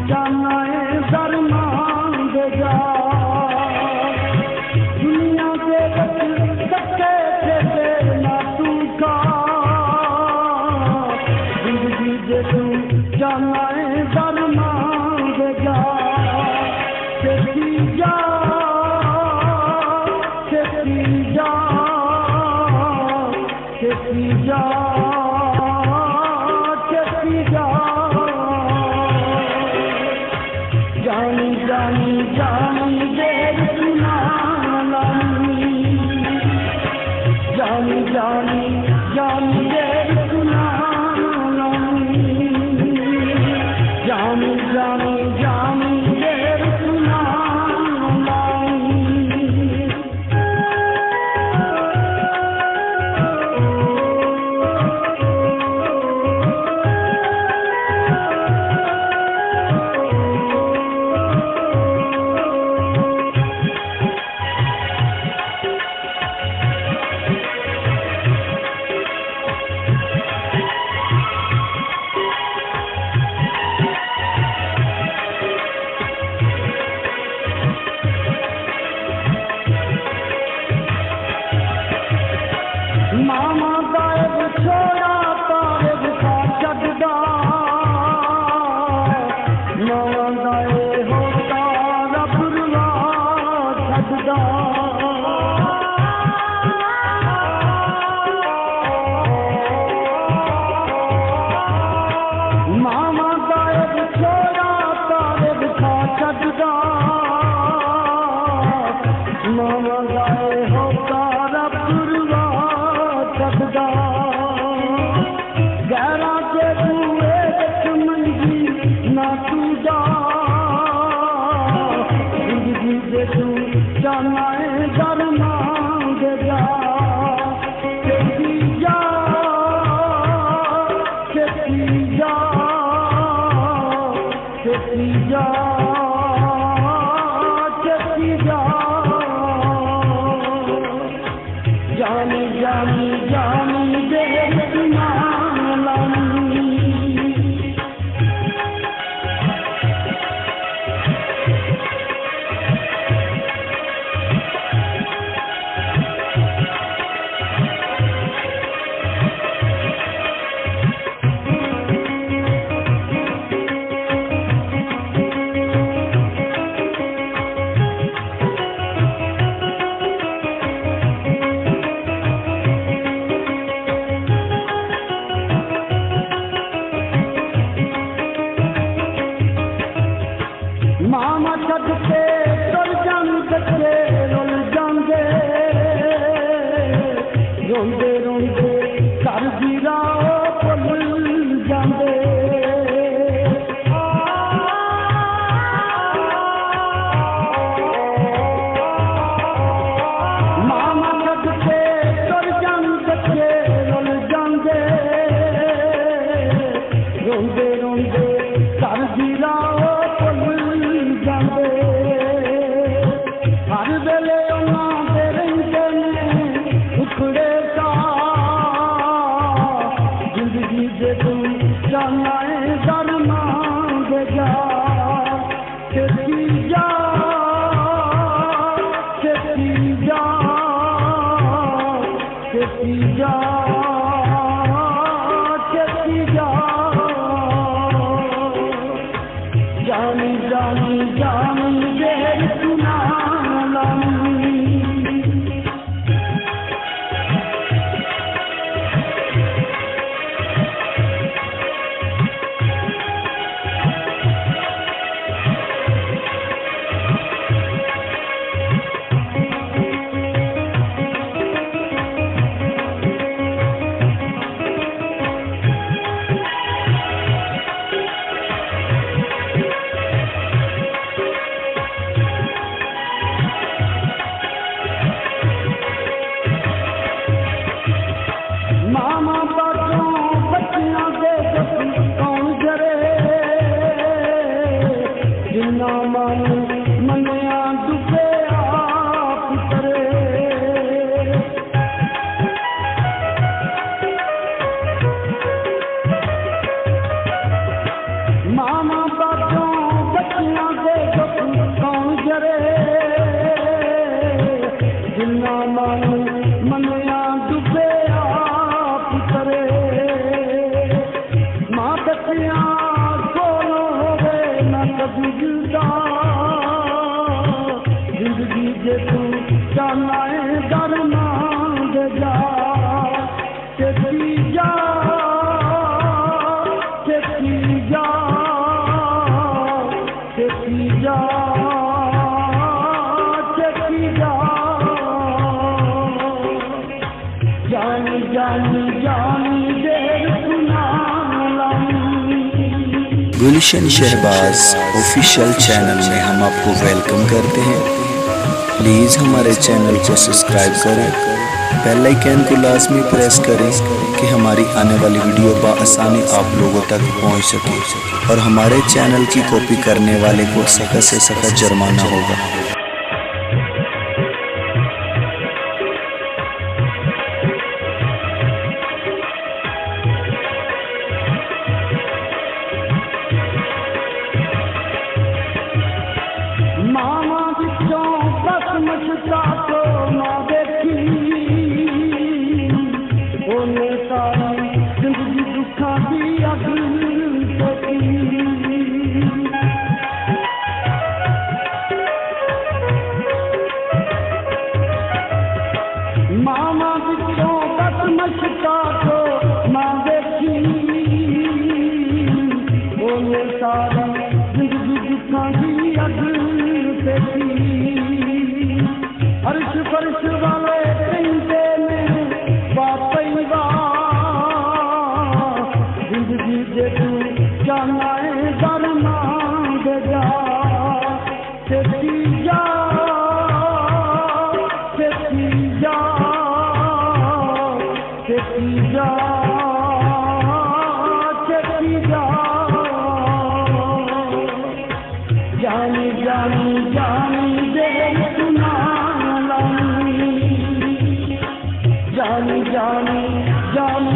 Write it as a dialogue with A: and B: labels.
A: जानाए दरमान जा दुनिया के सच्चे थे ना तू का जिंदगी दे तू जानाए दरमान जा तेरी जा तेरी जा तेरी जा जानी जानी जानी देर सुनानी जानी जानी जानी देर सुनानी जानी जानी जानी देर मामा गायब छोड़ा तारे बुखा छड़ा मामा गाए हो तारा पुरवा छड़ा मामा गायब छोड़ा तारे बुखा छड़ा मामा गाए हो तारा पुरवा गहरा के हुए मंगी ना तू जा जिंदगी दे तू जानाए दरमान जा तेरी जा तेरी जा तेरी जा तेरी जा जानी जानी जानी देर सुनानी मामा छत के तुर जान बच्चे रुल जांदे रोंदे रोंदे घर दी राह भुल जांदे मामा छत के तुर जान बच्चे रुल जांदे रोंदे रोंदे घर दी राह हर वेले उन्होंने रंगे में उखड़े सा जिंदगी दे तू जानाए दरमान जा तेरी जा तेरी जा तेरी जा तेरी जा जानी जानी जानी देर सुनानी मामा बातों बच्चियां दे कौन जरे जिन्ना मन मनिया डुबे आप करे मामा बातों गुजरे जिन्ना मन मनिया डुबे आप करे मां बच्चिया सोनो होवे न कभी जुदा जिंदगी जे तू जाना है दर मांग जा चेती जा चेती जा चेती जा चेती जा जानी जानी जानी देर सुना
B: गुलशन शहबाज ऑफिशियल चैनल में हम आपको वेलकम करते हैं। प्लीज़ हमारे चैनल को सब्सक्राइब करें, बेल आइकन को लाजमी प्रेस करें कि हमारी आने वाली वीडियो बआसानी आप लोगों तक पहुंच सके और हमारे चैनल की कॉपी करने वाले को सख्त से सख्त जुर्माना होगा।
A: मामा बिचों बस मचता तो मां देखी ओने सारी जिंदगी दुखा दी अग मामा बिचों बस मचता तो मां देखी ओने सारी जिंदगी दुखा दी अग अर्श फर्श वाले कहते में बापैवा जिंदगी जे तू जाना है दर मांग जा चेती जा चेती जा चेती जा चेती जा जानी जानी जानी देर सुना जानी जानी जानी